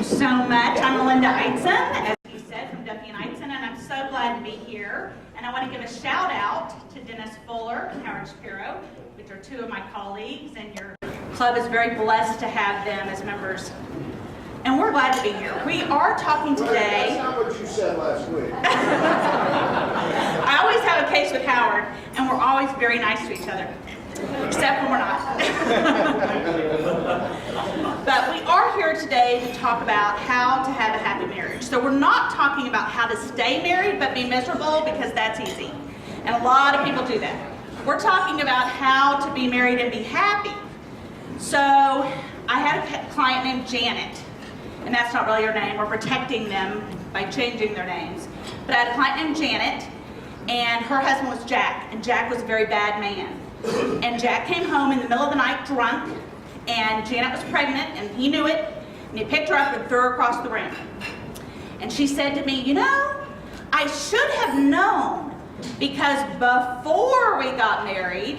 so much. I'm Melinda Eitzen, as you said, from Duffee-Eitzen, and I'm so glad to be here. And I want to give a shout out to Dennis Fuller and Howard Shapiro, which are two of my colleagues, and your club is very blessed to have them as members. And we're glad to be here. We are talking today. That's not what you said last week. I always have a case with Howard, and we're always very nice to each other. Except when we're not. But we are here today to talk about how to have a happy marriage. So we're not talking about how to stay married but be miserable, because that's easy. And a lot of people do that. We're talking about how to be married and be happy. So I had a client named Janet, and that's not really her name. We're protecting them by changing their names. But I had a client named Janet, and her husband was Jack, and Jack was a very bad man. And Jack came home in the middle of the night drunk, and Janet was pregnant, and he knew it, and he picked her up and threw her across the room. And she said to me, you know, I should have known, because before we got married,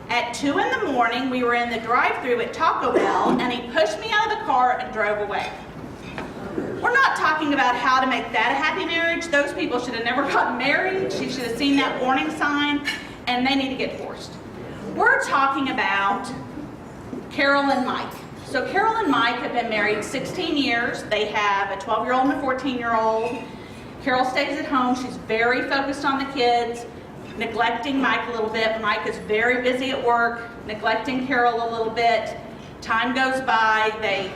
at 2 in the morning, we were in the drive-thru at Taco Bell, and he pushed me out of the car and drove away. We're not talking about how to make that a happy marriage. Those people should have never gotten married. She should have seen that warning sign, and they need to get divorced. We're talking about Carol and Mike. So Carol and Mike have been married 16 years. They have a 12-year-old and a 14-year-old. Carol stays at home. She's very focused on the kids, neglecting Mike a little bit. Mike is very busy at work, neglecting Carol a little bit. Time goes by. They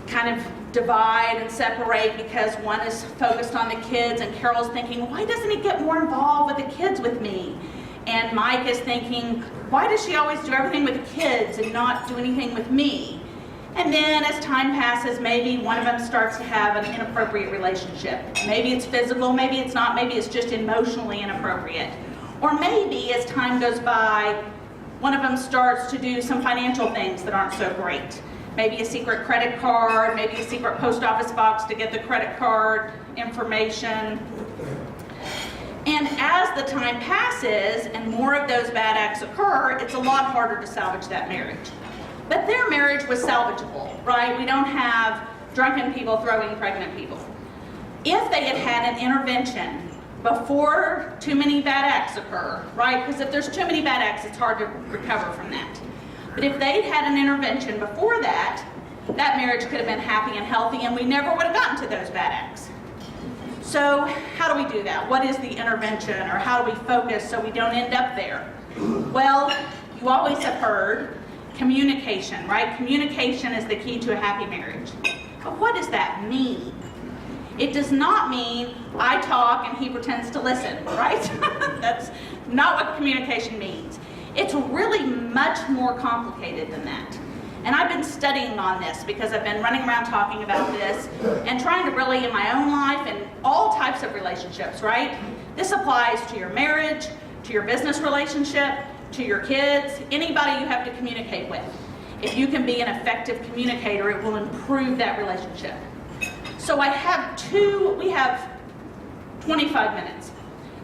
kind of divide and separate because one is focused on the kids, and Carol's thinking, why doesn't he get more involved with the kids with me? And Mike is thinking, why does she always do everything with the kids and not do anything with me? And then as time passes, maybe one of them starts to have an inappropriate relationship. Maybe it's physical, maybe it's not, maybe it's just emotionally inappropriate. Or maybe as time goes by, one of them starts to do some financial things that aren't so great. Maybe a secret credit card, maybe a secret post office box to get the credit card information. And as the time passes and more of those bad acts occur, it's a lot harder to salvage that marriage. But their marriage was salvageable, right? We don't have drunken people throwing pregnant people. If they had had an intervention before too many bad acts occur, right? Because if there's too many bad acts, it's hard to recover from that. But if they'd had an intervention before that, that marriage could have been happy and healthy, and we never would have gotten to those bad acts. So how do we do that? What is the intervention, or how do we focus so we don't end up there? Well, you always have heard communication, right? Communication is the key to a happy marriage. But what does that mean? It does not mean I talk and he pretends to listen, right? That's not what communication means. It's really much more complicated than that. And I've been studying on this because I've been running around talking about this and trying to really, in my own life and all types of relationships, right? This applies to your marriage, to your business relationship, to your kids, anybody you have to communicate with. If you can be an effective communicator, it will improve that relationship. So we have 25 minutes.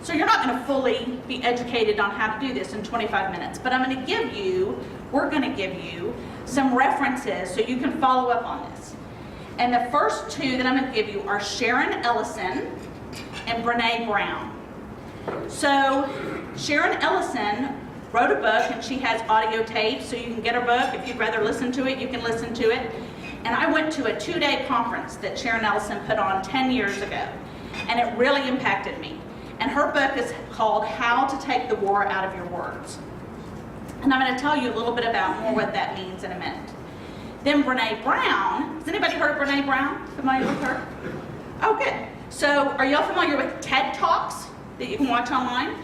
So you're not going to fully be educated on how to do this in 25 minutes, but we're going to give you some references so you can follow up on this. And the first two that I'm going to give you are Sharon Ellison and Brene Brown. So Sharon Ellison wrote a book, and she has audio tapes, so you can get her book. If you'd rather listen to it, you can listen to it. And I went to a 2-day conference that Sharon Ellison put on 10 years ago, and it really impacted me. And her book is called How to Take the War Out of Your Words. And I'm going to tell you a little bit about more what that means in a minute. Then Brene Brown. Has anybody heard of Brene Brown? Familiar with her? Oh, good. So are y'all familiar with TED Talks that you can watch online?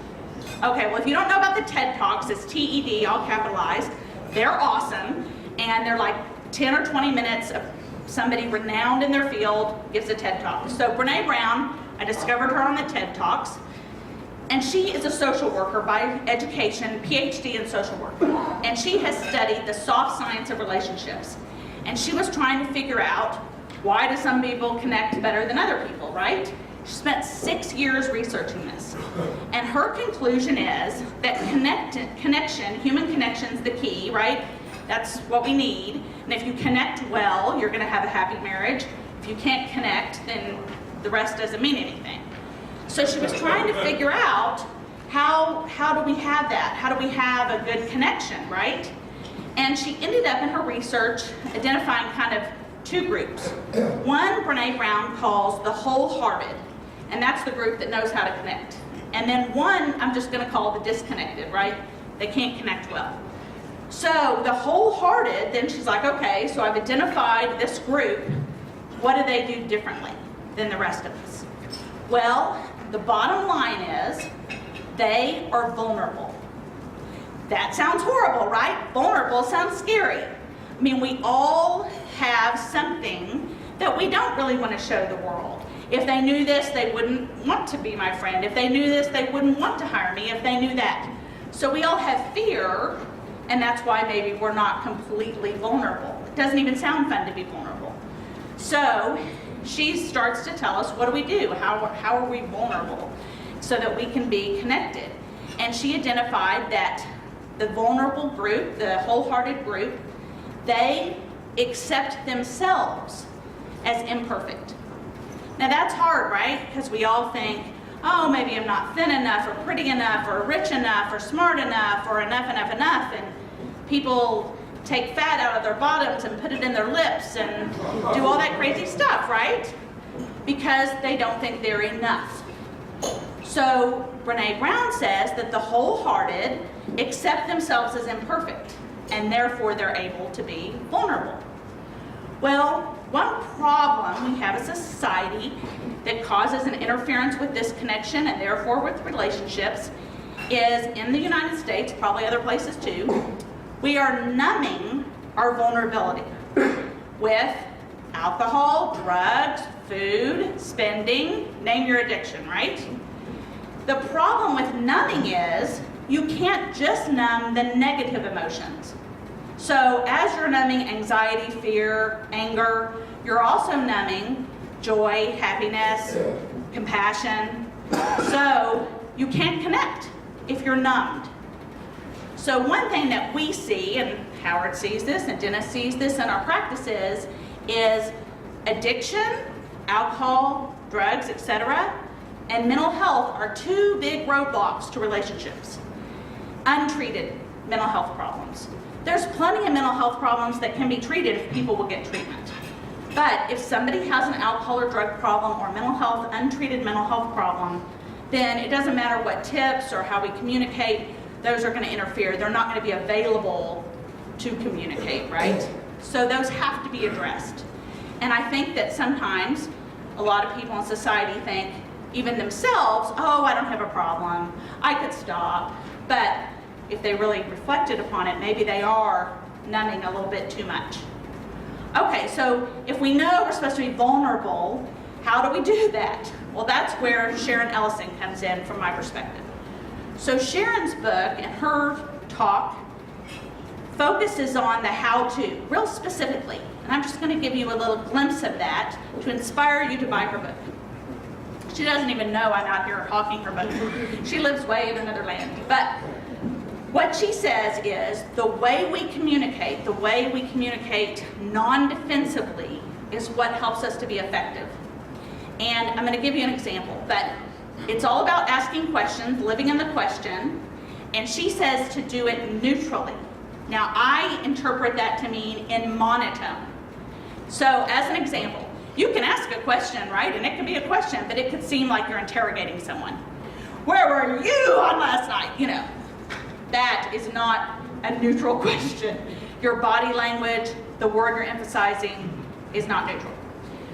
Okay, well, if you don't know about the TED Talks, it's TED, all capitalized. They're awesome, and they're like 10 or 20 minutes of somebody renowned in their field gives a TED Talk. So Brene Brown, I discovered her on the TED Talks, and she is a social worker by education, PhD in social work. And she has studied the soft science of relationships. And she was trying to figure out, why do some people connect better than other people, right? She spent 6 years researching this. And her conclusion is that human connection's the key, right? That's what we need. And if you connect well, you're going to have a happy marriage. If you can't connect, then the rest doesn't mean anything. So she was trying to figure out how do we have that? How do we have a good connection, right? And she ended up in her research identifying kind of two groups. One, Brene Brown calls the wholehearted, and that's the group that knows how to connect. And then one, I'm just going to call the disconnected, right? They can't connect well. So the wholehearted, then she's like, okay, so I've identified this group. What do they do differently than the rest of us? Well, the bottom line is they are vulnerable. That sounds horrible, right? Vulnerable sounds scary. I mean, we all have something that we don't really want to show the world. If they knew this, they wouldn't want to be my friend. If they knew this, they wouldn't want to hire me if they knew that. So we all have fear, and that's why maybe we're not completely vulnerable. It doesn't even sound fun to be vulnerable. So she starts to tell us, what do we do? How are we vulnerable so that we can be connected? And she identified that the vulnerable group, the wholehearted group, they accept themselves as imperfect. Now that's hard, right? Because we all think, oh, maybe I'm not thin enough, or pretty enough, or rich enough, or smart enough, or enough, and people take fat out of their bottoms and put it in their lips and do all that crazy stuff, right? Because they don't think they're enough. So Brene Brown says that the wholehearted accept themselves as imperfect, and therefore they're able to be vulnerable. Well, one problem we have as a society that causes an interference with this connection and therefore with relationships is, in the United States, probably other places too, we are numbing our vulnerability with alcohol, drugs, food, spending, name your addiction, right? The problem with numbing is you can't just numb the negative emotions. So as you're numbing anxiety, fear, anger, you're also numbing joy, happiness, compassion. So you can't connect if you're numbed. So one thing that we see, and Howard sees this, and Dennis sees this in our practices, is addiction, alcohol, drugs, etc., and mental health are two big roadblocks to relationships. Untreated mental health problems. There's plenty of mental health problems that can be treated if people will get treatment. But if somebody has an alcohol or drug problem or untreated mental health problem, then it doesn't matter what tips or how we communicate, those are going to interfere. They're not going to be available to communicate, right? So those have to be addressed. And I think that sometimes a lot of people in society think, even themselves, oh, I don't have a problem, I could stop. But if they really reflected upon it, maybe they are numbing a little bit too much. Okay, so if we know we're supposed to be vulnerable, how do we do that? Well, that's where Sharon Ellison comes in from my perspective. So Sharon's book and her talk focuses on the how-to, real specifically. And I'm just going to give you a little glimpse of that to inspire you to buy her book. She doesn't even know I'm out here hawking her book. She lives way in another land. But what she says is the way we communicate non-defensively is what helps us to be effective. And I'm going to give you an example, but it's all about asking questions, living in the question, and she says to do it neutrally. Now, I interpret that to mean in monotone. So, as an example, you can ask a question, right? And it can be a question, but it could seem like you're interrogating someone. Where were you on last night? You know, that is not a neutral question. Your body language, the word you're emphasizing is not neutral.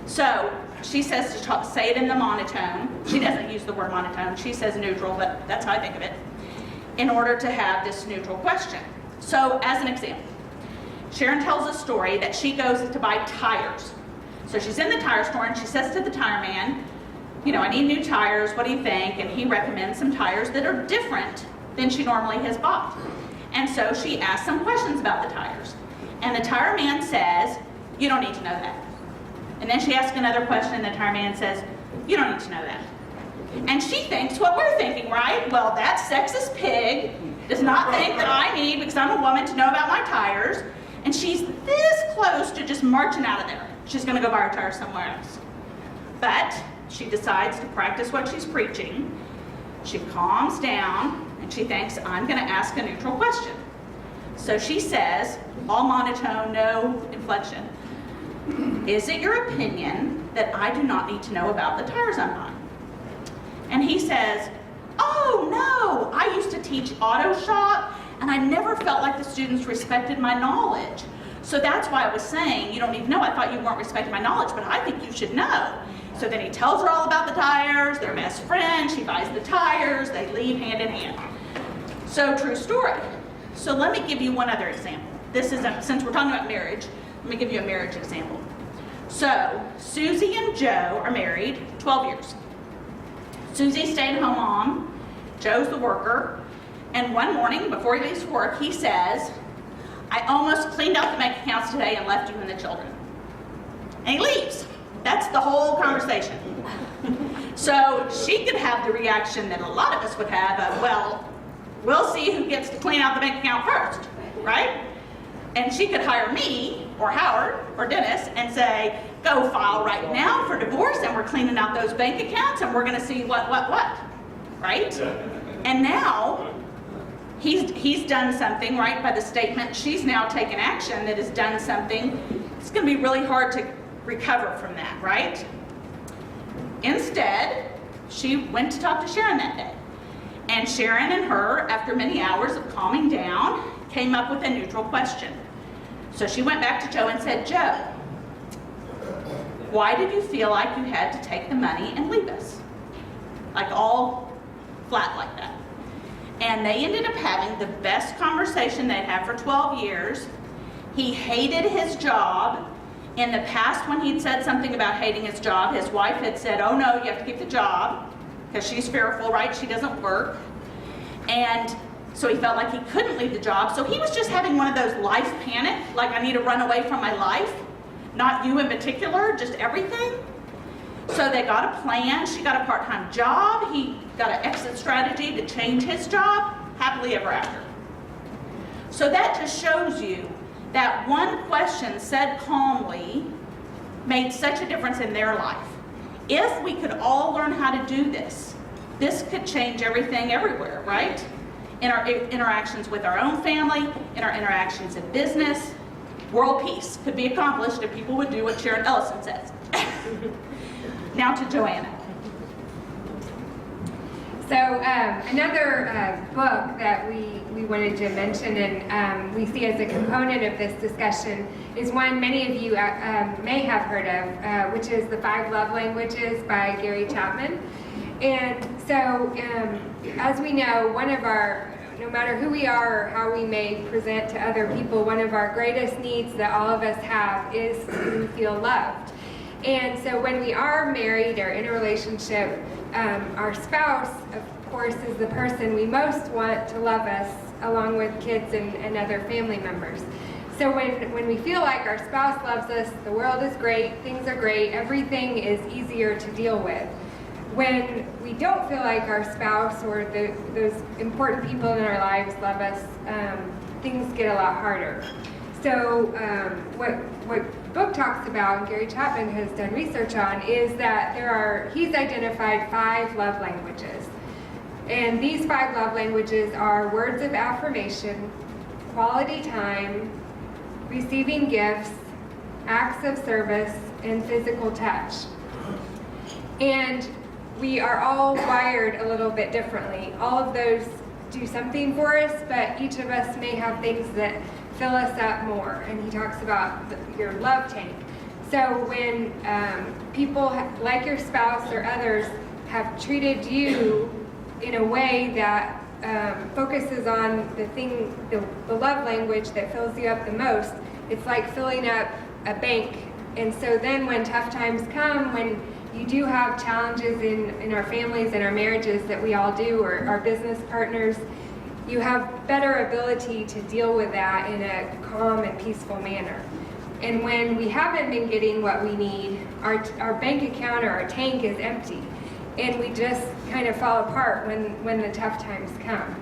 So she says to say it in the monotone. She doesn't use the word monotone. She says neutral, but that's how I think of it, in order to have this neutral question. So as an example, Sharon tells a story that she goes to buy tires. So she's in the tire store and she says to the tire man, you know, I need new tires, what do you think? And he recommends some tires that are different than she normally has bought. And so she asks some questions about the tires. And the tire man says, you don't need to know that. And then she asks another question and the tire man says, you don't need to know that. And she thinks what we're thinking, right? Well, that sexist pig does not think that I need, because I'm a woman, to know about my tires. And she's this close to just marching out of there. She's gonna go buy her tires somewhere else. But she decides to practice what she's preaching. She calms down and she thinks, I'm gonna ask a neutral question. So she says, all monotone, no inflection, is it your opinion that I do not need to know about the tires I'm buying? And he says, oh no, I used to teach auto shop and I never felt like the students respected my knowledge. So that's why I was saying, you don't need to know, I thought you weren't respecting my knowledge, but I think you should know. So then he tells her all about the tires, they're best friends, she buys the tires, they leave hand in hand. So true story. So let me give you one other example. This is, since we're talking about marriage, let me give you a marriage example. So Susie and Joe are married 12 years. Susie's stay-at-home mom, Joe's the worker, and one morning before he leaves for work, he says, I almost cleaned out the bank accounts today and left you and the children. And he leaves. That's the whole conversation. So she could have the reaction that a lot of us would have of, well, we'll see who gets to clean out the bank account first, right? And she could hire me, or Howard, or Dennis, and say, go file right now for divorce, and we're cleaning out those bank accounts, and we're gonna see what, right? And now, he's done something, right, by the statement, she's now taken action that has done something. It's gonna be really hard to recover from that, right? Instead, she went to talk to Sharon that day. And Sharon and her, after many hours of calming down, came up with a neutral question. So she went back to Joe and said, Joe, why did you feel like you had to take the money and leave us? Like all flat like that. And they ended up having the best conversation they'd had for 12 years. He hated his job. In the past, when he'd said something about hating his job, his wife had said, oh no, you have to keep the job, because she's fearful, right? She doesn't work. And so he felt like he couldn't leave the job. So he was just having one of those life panic, like I need to run away from my life. Not you in particular, just everything. So they got a plan. She got a part-time job. He got an exit strategy to change his job. Happily ever after. So that just shows you that one question said calmly made such a difference in their life. If we could all learn how to do this, this could change everything everywhere, right? In our interactions with our own family, in our interactions in business, world peace could be accomplished if people would do what Sharon Ellison says. Now to Joanna. So another book that we wanted to mention and we see as a component of this discussion is one many of you may have heard of, which is The 5 Love Languages by Gary Chapman. And so as we know, no matter who we are or how we may present to other people, one of our greatest needs that all of us have is to feel loved. And so when we are married or in a relationship, our spouse, of course, is the person we most want to love us, along with kids and other family members. So when we feel like our spouse loves us, the world is great, things are great, everything is easier to deal with. When we don't feel like our spouse or those important people in our lives love us, things get a lot harder. So what the book talks about, and Gary Chapman has done research on, is that he's identified 5 love languages. And these 5 love languages are words of affirmation, quality time, receiving gifts, acts of service, and physical touch. And we are all wired a little bit differently. All of those do something for us, but each of us may have things that fill us up more. And he talks about your love tank. So when people like your spouse or others have treated you in a way that focuses on the love language that fills you up the most, it's like filling up a bank. And so then when tough times come, when you do have challenges in our families and our marriages that we all do, or our business partners, you have better ability to deal with that in a calm and peaceful manner. And when we haven't been getting what we need, our bank account or our tank is empty. And we just kind of fall apart when the tough times come.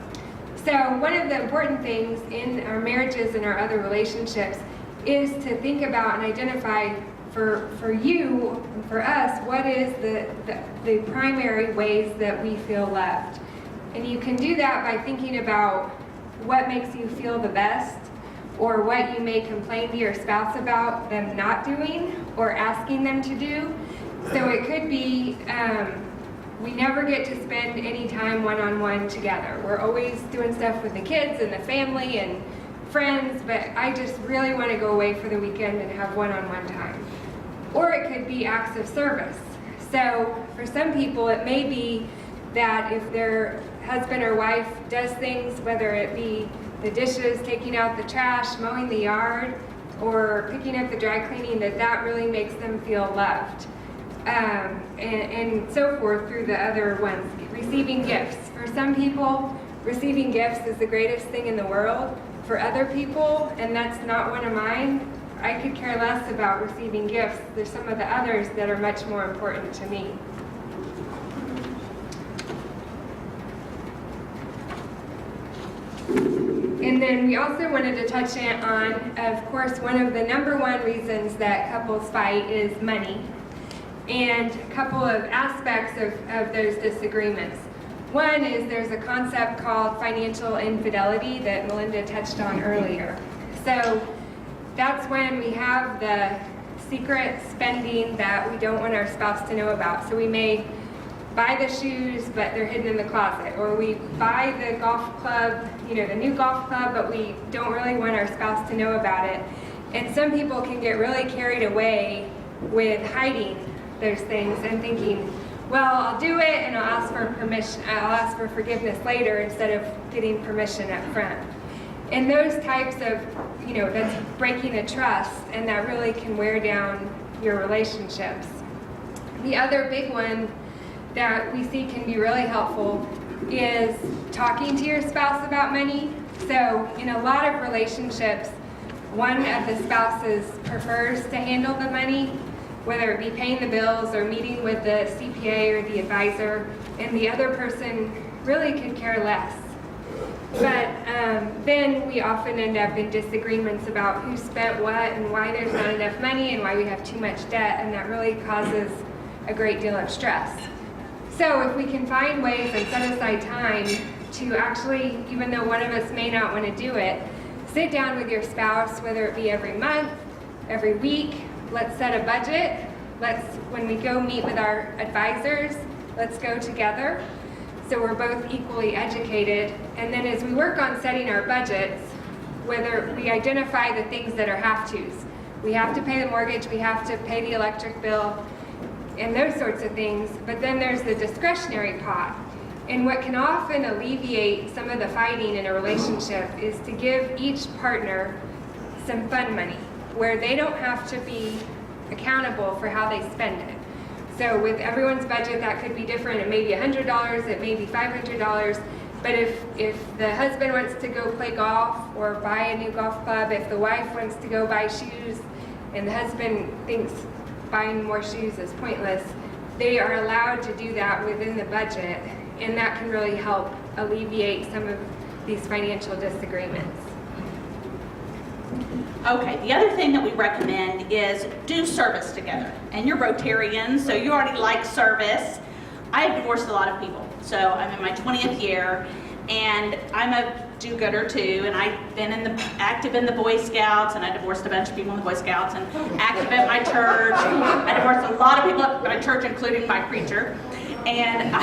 So one of the important things in our marriages and our other relationships is to think about and identify for you and for us, what is the primary ways that we feel loved. And you can do that by thinking about what makes you feel the best, or what you may complain to your spouse about them not doing or asking them to do. So it could be, we never get to spend any time one-on-one together. We're always doing stuff with the kids and the family and friends, but I just really want to go away for the weekend and have one-on-one time. Or it could be acts of service. So for some people, it may be that if their husband or wife does things, whether it be the dishes, taking out the trash, mowing the yard, or picking up the dry cleaning, that really makes them feel loved. And so forth through the other ones. Receiving gifts. For some people, receiving gifts is the greatest thing in the world. For other people, and that's not one of mine, I could care less about receiving gifts. There's some of the others that are much more important to me. And then we also wanted to touch on, of course, one of the number one reasons that couples fight is money, and a couple of aspects of those disagreements. One is there's a concept called financial infidelity that Melinda touched on earlier. So that's when we have the secret spending that we don't want our spouse to know about. So we may buy the shoes, but they're hidden in the closet. Or we buy the golf club, the new golf club, but we don't really want our spouse to know about it. And some people can get really carried away with hiding those things and thinking, well, I'll do it and I'll ask for permission, I'll ask for forgiveness later instead of getting permission up front. And those types of, that's breaking a trust, and that really can wear down your relationships. The other big one that we see can be really helpful is talking to your spouse about money. So in a lot of relationships, one of the spouses prefers to handle the money, whether it be paying the bills or meeting with the CPA or the advisor, and the other person really could care less. But then we often end up in disagreements about who spent what and why there's not enough money and why we have too much debt, and that really causes a great deal of stress. So if we can find ways and set aside time to actually, even though one of us may not want to do it, sit down with your spouse, whether it be every month, every week. Let's set a budget. When we go meet with our advisors, let's go together so we're both equally educated. And then as we work on setting our budgets, whether we identify the things that are have-tos. We have to pay the mortgage, we have to pay the electric bill, and those sorts of things. But then there's the discretionary pot. And what can often alleviate some of the fighting in a relationship is to give each partner some fun money, where they don't have to be accountable for how they spend it. So with everyone's budget, that could be different. It may be $100, it may be $500, but if the husband wants to go play golf or buy a new golf club, if the wife wants to go buy shoes and the husband thinks buying more shoes is pointless, they are allowed to do that within the budget, and that can really help alleviate some of these financial disagreements. Okay, the other thing that we recommend is do service together. And you're Rotarians, so you already like service. I have divorced a lot of people. So I'm in my 20th year, and I'm a do-gooder too, and I've been active in the Boy Scouts, and I divorced a bunch of people in the Boy Scouts, and active at my church. I divorced a lot of people at my church, including my preacher. And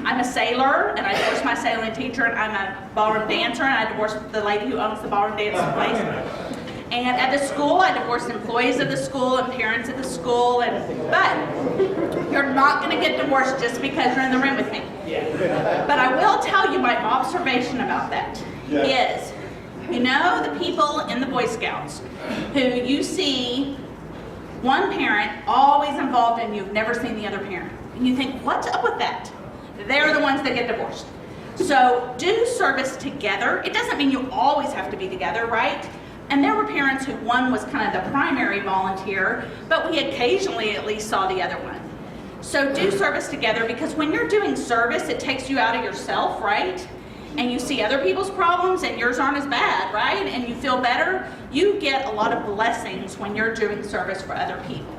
I'm a sailor, and I divorced my sailing teacher, and I'm a ballroom dancer, and I divorced the lady who owns the ballroom dance place. And at the school, I divorced employees of the school and parents of the school, but you're not going to get divorced just because you're in the room with me. But I will tell you my observation about that is, the people in the Boy Scouts who you see one parent always involved and you've never seen the other parent. And you think, what's up with that? They're the ones that get divorced. So do service together. It doesn't mean you always have to be together, right? And there were parents who one was kind of the primary volunteer, but we occasionally at least saw the other one. So do service together, because when you're doing service, it takes you out of yourself, right? and you see other people's problems and yours aren't as bad, right? And you feel better, you get a lot of blessings when you're doing service for other people.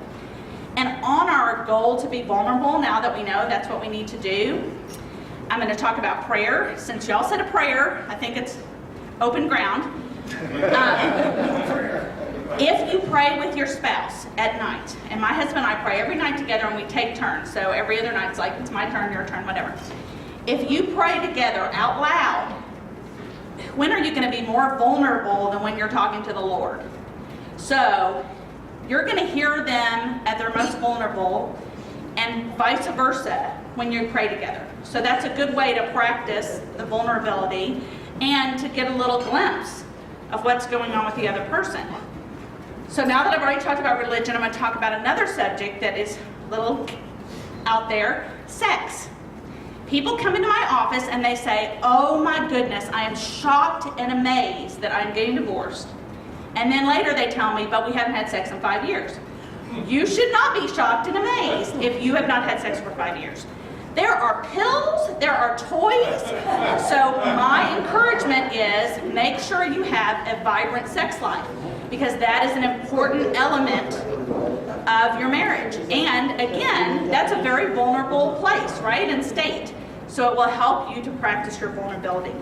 And on our goal to be vulnerable, now that we know that's what we need to do, I'm going to talk about prayer. Since y'all said a prayer, I think it's open ground. If you pray with your spouse at night, and my husband and I pray every night together and we take turns, so every other night it's like, it's my turn, your turn, whatever. If you pray together out loud, when are you going to be more vulnerable than when you're talking to the Lord? So you're going to hear them at their most vulnerable, and vice versa when you pray together. So that's a good way to practice the vulnerability and to get a little glimpse of what's going on with the other person. So now that I've already talked about religion, I'm going to talk about another subject that is a little out there, sex. People come into my office and they say, oh my goodness, I am shocked and amazed that I'm getting divorced. And then later they tell me, but we haven't had sex in 5 years. You should not be shocked and amazed if you have not had sex for 5 years. There are pills, there are toys, so my encouragement is make sure you have a vibrant sex life, because that is an important element of your marriage. And again, that's a very vulnerable place, right, and state, so it will help you to practice your vulnerability.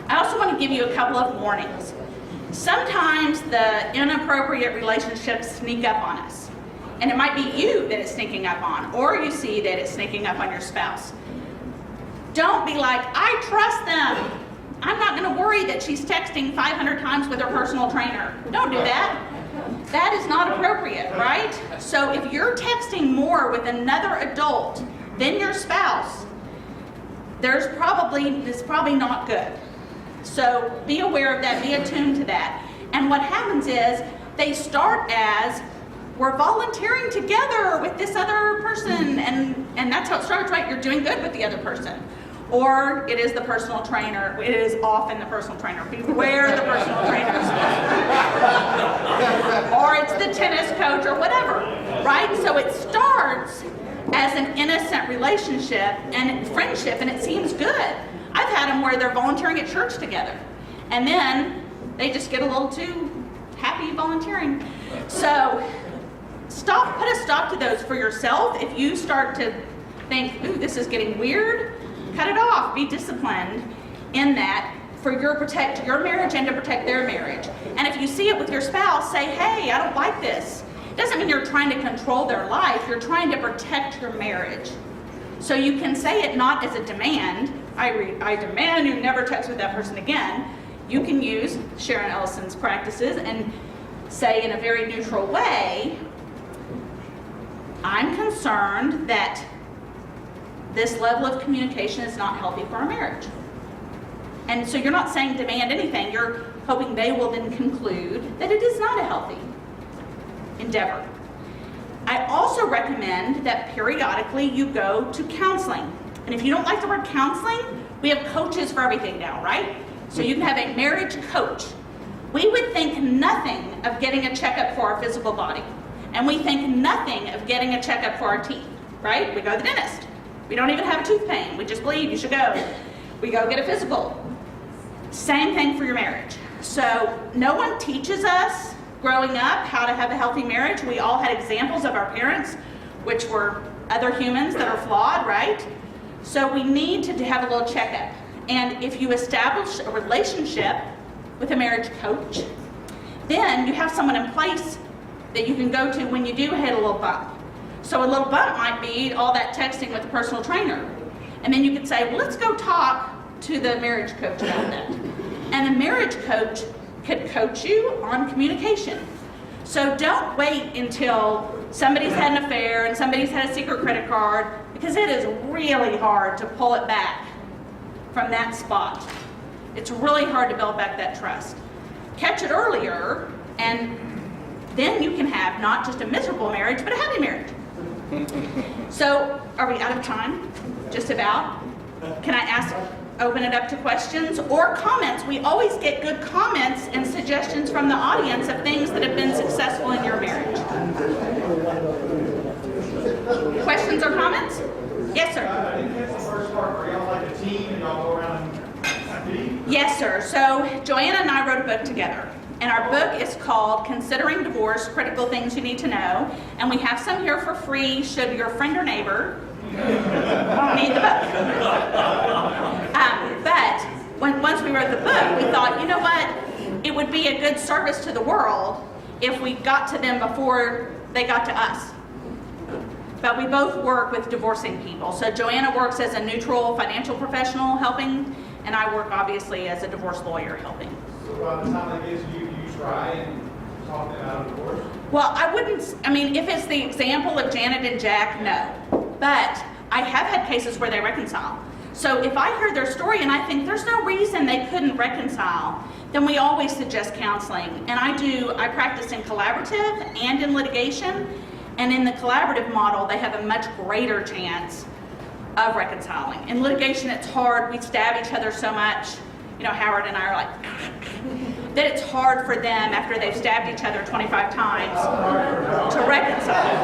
I also want to give you a couple of warnings. Sometimes the inappropriate relationships sneak up on us. And it might be you that it's sneaking up on, or you see that it's sneaking up on your spouse. Don't be like, I trust them. I'm not going to worry that she's texting 500 times with her personal trainer. Don't do that. That is not appropriate, right? So if you're texting more with another adult than your spouse, it's probably not good. So be aware of that, be attuned to that. And what happens is they start as, we're volunteering together with this other person, and that's how it starts, right? You're doing good with the other person. Or it is the personal trainer. It is often the personal trainer. Beware the personal trainers. Or it's the tennis coach or whatever, right? So it starts as an innocent relationship and friendship, and it seems good. I've had them where they're volunteering at church together, and then they just get a little too happy volunteering. So put a stop to those for yourself. If you start to think, ooh, this is getting weird, cut it off. Be disciplined in that for protect your marriage and to protect their marriage. And if you see it with your spouse, say, hey, I don't like this. It doesn't mean you're trying to control their life. You're trying to protect your marriage. So you can say it not as a demand. I demand you never text with that person again. You can use Sharon Ellison's practices and say in a very neutral way, I'm concerned that this level of communication is not healthy for our marriage. And so you're not saying demand anything, you're hoping they will then conclude that it is not a healthy endeavor. I also recommend that periodically you go to counseling. And if you don't like the word counseling, we have coaches for everything now, right? So you can have a marriage coach. We would think nothing of getting a checkup for our physical body. And we think nothing of getting a checkup for our teeth, right? We go to the dentist. We don't even have a tooth pain. We just believe you should go. We go get a physical. Same thing for your marriage. So no one teaches us growing up how to have a healthy marriage. We all had examples of our parents, which were other humans that are flawed, right? So we need to have a little checkup. And if you establish a relationship with a marriage coach, then you have someone in place that you can go to when you do hit a little bump. So a little bump might be all that texting with a personal trainer. And then you could say, well, let's go talk to the marriage coach about that. And the marriage coach could coach you on communication. So don't wait until somebody's had an affair and somebody's had a secret credit card, because it is really hard to pull it back from that spot. It's really hard to build back that trust. Catch it earlier, and then you can have not just a miserable marriage, but a happy marriage. So, are we out of time? Just about? Can I open it up to questions or comments? We always get good comments and suggestions from the audience of things that have been successful in your marriage. Questions or comments? Yes, sir. I think that's the first part where y'all like a team and y'all go around and sir. So Joanna and I wrote a book together. And our book is called Considering Divorce, Critical Things You Need to Know. And we have some here for free should your friend or neighbor need the book. But once we wrote the book, we thought, you know what? It would be a good service to the world if we got to them before they got to us. But we both work with divorcing people. So Joanna works as a neutral financial professional helping, and I work obviously as a divorce lawyer helping. So by the time they get to you, do you try and talk them out of divorce? Well, I mean, if it's the example of Janet and Jack, no. But I have had cases where they reconcile. So if I heard their story and I think there's no reason they couldn't reconcile, then we always suggest counseling. And I practice in collaborative and in litigation. And in the collaborative model, they have a much greater chance of reconciling. In litigation, it's hard. We stab each other so much. You know, Howard and I are like, that it's hard for them after they've stabbed each other 25 times to reconcile.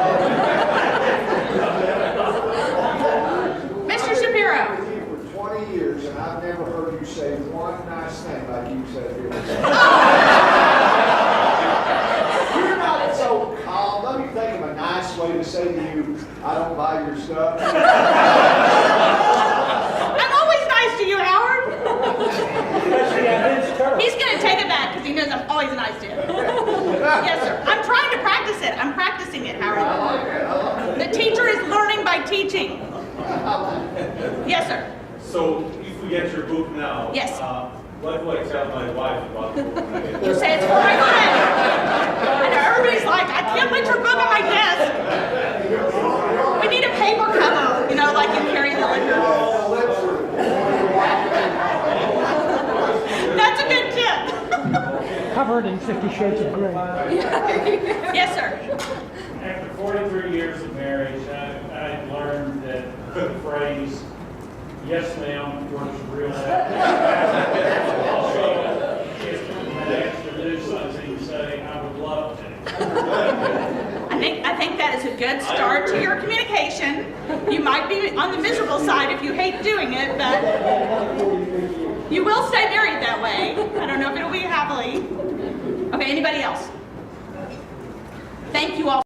Mr. Shapiro. I've been with you for 20 years, and I've never heard you say one nice thing like you said here. You're not so calm. Let me think of a nice way to say to you, I don't buy your stuff. I'm always nice to you, Howard. He's going to take it back because he knows I'm always nice to him. Yes, sir. I'm trying to practice it. I'm practicing it, Howard. I like it. The teacher is learning by teaching. Yes, sir. So if we get your book now, Yes. what do I tell my wife about the book? You say it's for my good. And everybody's like, I can't put your book on my desk. We need a paper cover, you know, like in Carrie the Liquor. That's a good tip. Covered in 50 Shades of Grey. Yes, sir. After 43 years of marriage, I learned that the phrase, yes ma'am, works real well. Also, if I ask to do something, say, I would love to. I think that is a good start to your communication. You might be on the miserable side if you hate doing it, but you will stay married that way. I don't know if it'll be happily. Okay, anybody else? Thank you all.